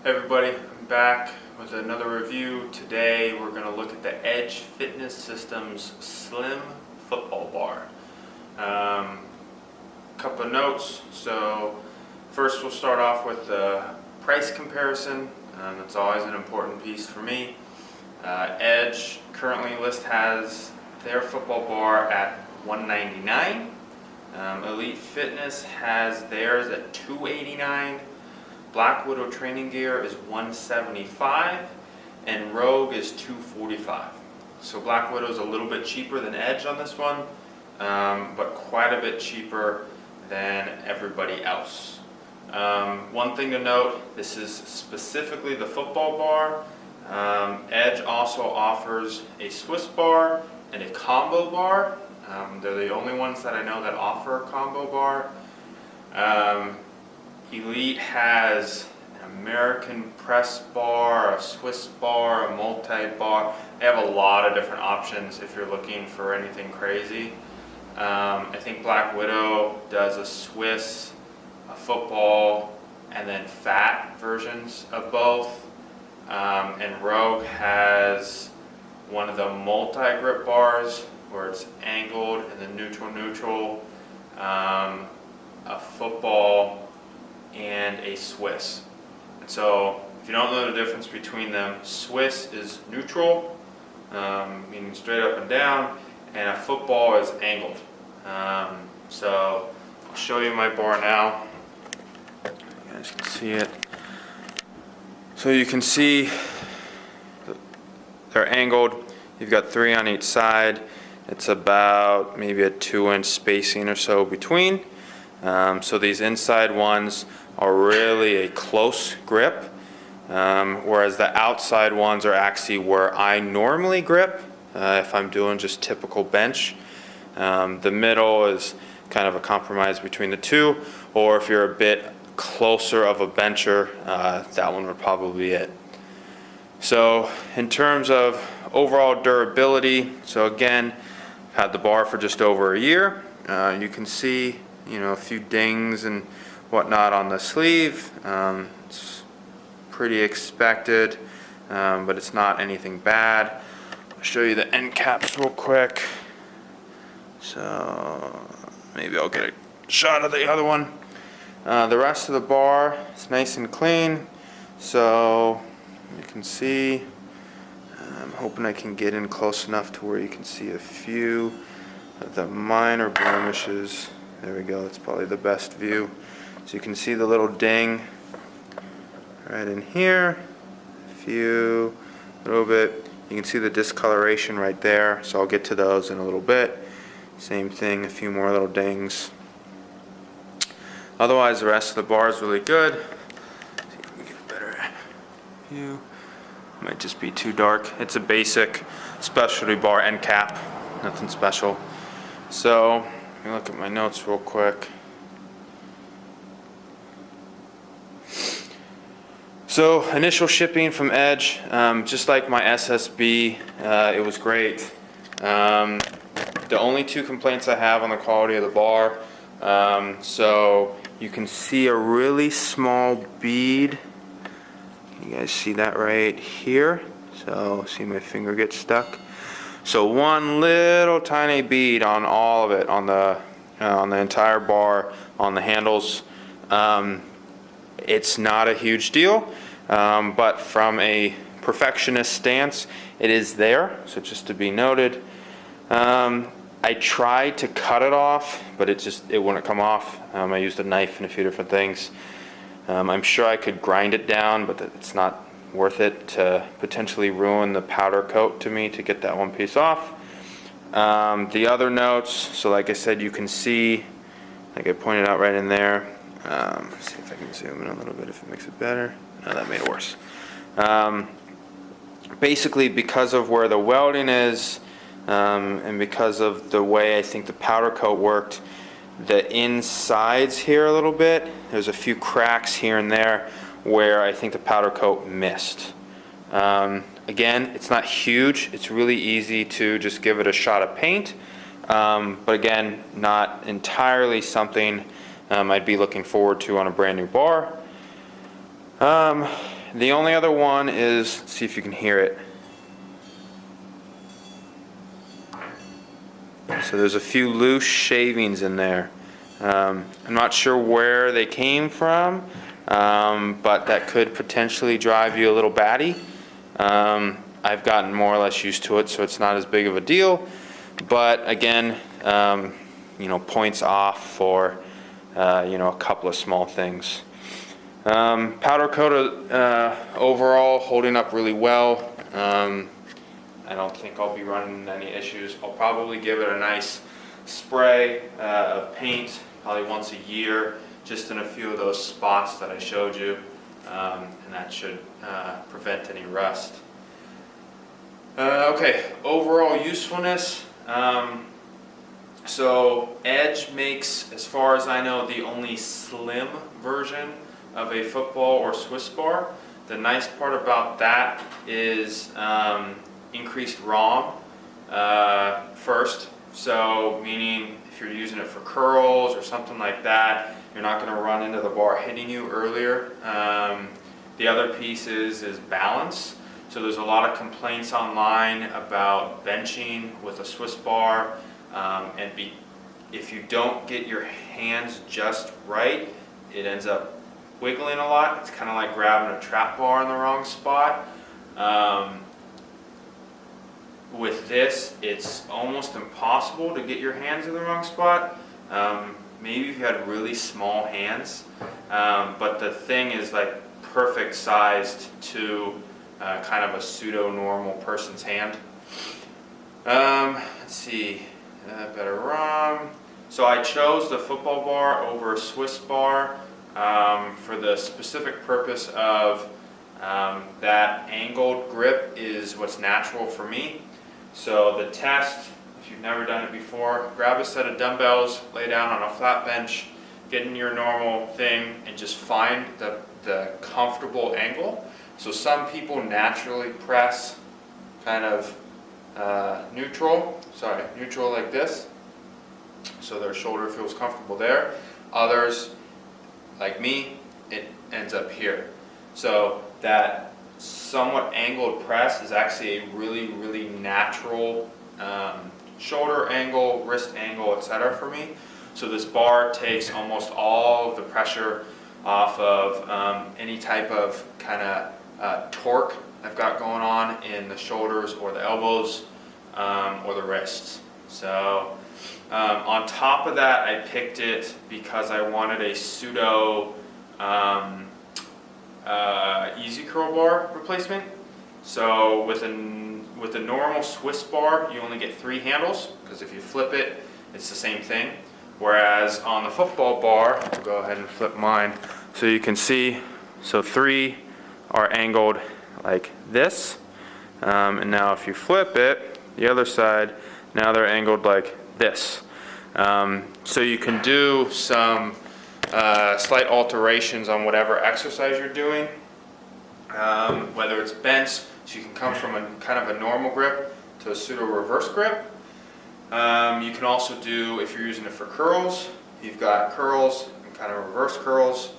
Hey everybody, I'm back with another review. Today we're going to look at the Edge Fitness Systems Slim Football Bar. Couple of notes. So first we'll start off with the price comparison. That's always an important piece for me. Edge currently has their football bar at $199. Elite Fitness has theirs at $289. Black Widow training gear is $175 and Rogue is $245. So Black Widow is a little bit cheaper than Edge on this one, but quite a bit cheaper than everybody else. One thing to note, this is specifically the football bar. Edge also offers a Swiss bar and a combo bar. They're the only ones that I know that offer a combo bar. Elite has an American press bar, a Swiss bar, a multi-bar. They have a lot of different options if you're looking for anything crazy. I think Black Widow does a Swiss, a football, and then fat versions of both. And Rogue has one of the multi-grip bars where it's angled and then neutral, a football, and a Swiss. And so if you don't know the difference between them, Swiss is neutral, meaning straight up and down, and a football is angled. So I'll show you my bar now. You guys can see it. So you can see they're angled. You've got 3 on each side. It's about maybe a 2-inch spacing or so between. So these inside ones are really a close grip, whereas the outside ones are actually where I normally grip if I'm doing just typical bench. The middle is kind of a compromise between the two, or if you're a bit closer of a bencher, that one would probably be it. So in terms of overall durability, so again, I've had the bar for just over a year. You can see a few dings and whatnot on the sleeve. It's pretty expected, but it's not anything bad. I'll show you the end caps real quick. So maybe I'll get a shot of the other one. The rest of the bar is nice and clean. So you can see, I'm hoping I can get in close enough to where you can see a few of the minor blemishes. There we go, that's probably the best view. So you can see the little ding right in here, a little bit. You can see the discoloration right there, so I'll get to those in a little bit. Same thing, a few more little dings. Otherwise, the rest of the bar is really good. See if we can get a better view. Might just be too dark. It's a basic specialty bar end cap, nothing special. So, let me look at my notes real quick. So, initial shipping from Edge, just like my SSB, it was great. The only 2 complaints I have on the quality of the bar, so you can see a really small bead. You guys see that right here? So, see my finger get stuck? So one little tiny bead on all of it, on the entire bar, on the handles. It's not a huge deal, but from a perfectionist stance, it is there. So just to be noted, I tried to cut it off, but it wouldn't come off. I used a knife and a few different things. I'm sure I could grind it down, but it's not worth it to potentially ruin the powder coat to me to get that one piece off. The other notes, so like I said, you can see, like I pointed out right in there. Let's see if I can zoom in a little bit if it makes it better. No, that made it worse. Basically, because of where the welding is, and because of the way I think the powder coat worked, the insides here a little bit, there's a few cracks here and there where I think the powder coat missed. Again, it's not huge. It's really easy to just give it a shot of paint. But again, not entirely something I'd be looking forward to on a brand new bar. the only other one is, let's see if you can hear it. So there's a few loose shavings in there. I'm not sure where they came from, but that could potentially drive you a little batty. I've gotten more or less used to it, so it's not as big of a deal. But again, you know, points off for you know, a couple of small things. Powder coat overall holding up really well. I don't think I'll be running into any issues. I'll probably give it a nice spray of paint probably once a year, just in a few of those spots that I showed you, and that should prevent any rust. Okay, overall usefulness. So Edge makes, as far as I know, the only slim version of a football or Swiss bar. The nice part about that is increased ROM first. So meaning if you're using it for curls or something like that, you're not going to run into the bar hitting you earlier. The other piece is balance. So there's a lot of complaints online about benching with a Swiss bar, and if you don't get your hands just right, it ends up wiggling a lot. It's kind of like grabbing a trap bar in the wrong spot. With this, it's almost impossible to get your hands in the wrong spot. Maybe if you had really small hands, but the thing is like perfect sized to kind of a pseudo-normal person's hand. Let's see, better ROM. So I chose the football bar over a Swiss bar for the specific purpose of that angled grip is what's natural for me. So the test, if you've never done it before, grab a set of dumbbells, lay down on a flat bench, get in your normal thing, and just find the comfortable angle. So some people naturally press kind of neutral like this, so their shoulder feels comfortable there. Others, like me, it ends up here. So that somewhat angled press is actually a really natural shoulder angle, wrist angle, etc. for me. So this bar takes almost all of the pressure off of any type of kind of torque I've got going on in the shoulders or the elbows or the wrists. So on top of that, I picked it because I wanted a pseudo easy curl bar replacement. So with a normal Swiss bar, you only get 3 handles, because if you flip it, it's the same thing. Whereas on the football bar, I'll go ahead and flip mine so you can see. So 3 are angled like this, and now if you flip it, the other side, now they're angled like this. So you can do some slight alterations on whatever exercise you're doing, whether it's bench, so you can come from a kind of a normal grip to a pseudo reverse grip. You can also do, if you're using it for curls, you've got curls and kind of reverse curls.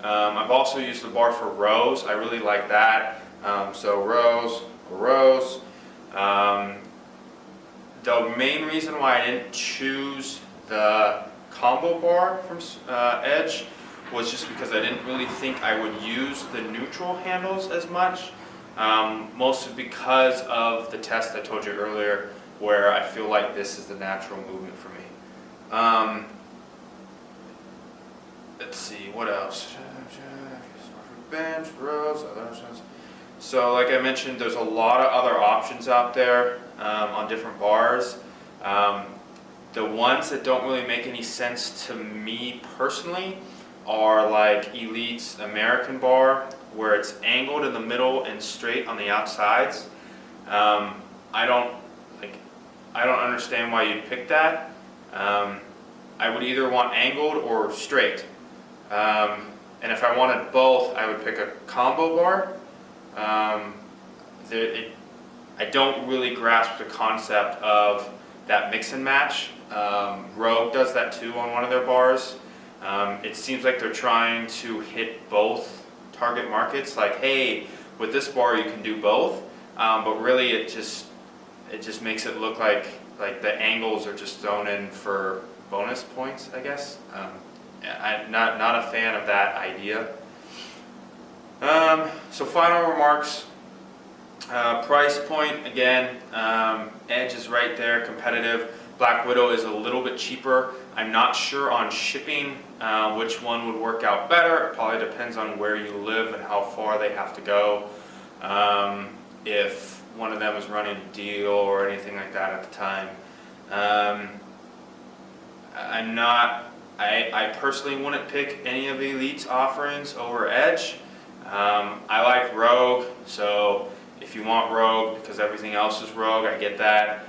I've also used the bar for rows. I really like that. So rows. The main reason why I didn't choose the combo bar from Edge was just because I didn't really think I would use the neutral handles as much, mostly because of the test I told you earlier, where I feel like this is the natural movement for me. Let's see, what else? Bench, rows, other options. So like I mentioned, there's a lot of other options out there on different bars. The ones that don't really make any sense to me personally are like Elite's American bar, where it's angled in the middle and straight on the outsides. I don't understand why you'd pick that. I would either want angled or straight. And if I wanted both, I would pick a combo bar. I don't really grasp the concept of that mix and match. Rogue does that too on one of their bars. It seems like they're trying to hit both target markets like, hey, with this bar you can do both, but really it just makes it look like the angles are just thrown in for bonus points, I guess. I'm not a fan of that idea. So final remarks. Price point, again, Edge is right there, competitive. Black Widow is a little bit cheaper. I'm not sure on shipping which one would work out better. It probably depends on where you live and how far they have to go. If one of them is running a deal or anything like that at the time. I personally wouldn't pick any of Elite's offerings over Edge. I like Rogue, so if you want Rogue because everything else is Rogue, I get that.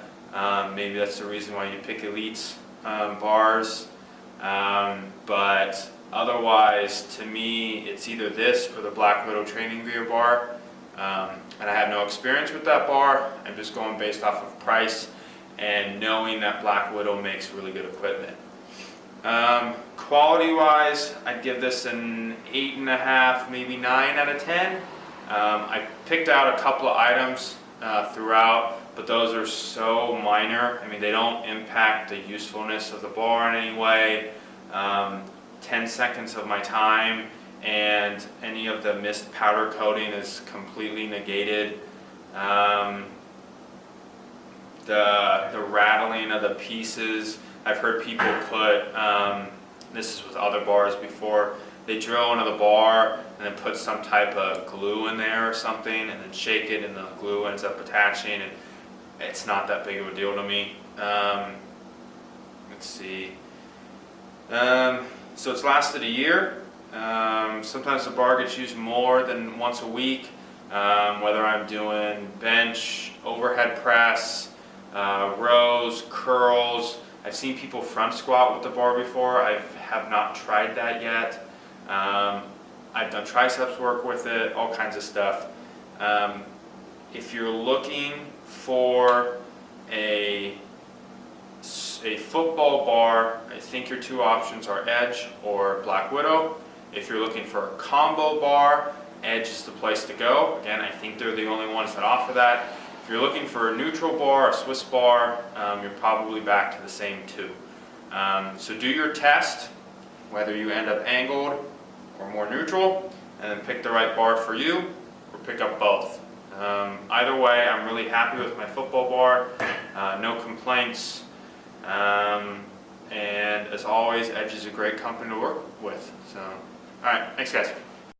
Maybe that's the reason why you pick Elite's bars. But otherwise, to me, it's either this or the Black Widow training gear bar. And I have no experience with that bar. I'm just going based off of price and knowing that Black Widow makes really good equipment. Quality-wise, I'd give this an 8.5, maybe 9 out of 10. I picked out a couple of items throughout, but those are so minor. I mean, they don't impact the usefulness of the bar in any way. 10 seconds of my time and any of the missed powder coating is completely negated. The rattling of the pieces, I've heard people put, this is with other bars before, they drill into the bar and then put some type of glue in there or something and then shake it and the glue ends up attaching, and it's not that big of a deal to me. Let's see. So it's lasted a year. Sometimes the bar gets used more than once a week, whether I'm doing bench, overhead press, rows, curls. I've seen people front squat with the bar before. I have not tried that yet. I've done triceps work with it, all kinds of stuff. If you're looking for a football bar, I think your two options are Edge or Black Widow. If you're looking for a combo bar, Edge is the place to go. Again, I think they're the only ones that offer that. If you're looking for a neutral bar, a Swiss bar, you're probably back to the same two. So do your test, whether you end up angled or more neutral, and then pick the right bar for you, or pick up both. Either way, I'm really happy with my football bar. No complaints. And as always, Edge is a great company to work with. So, all right, thanks guys.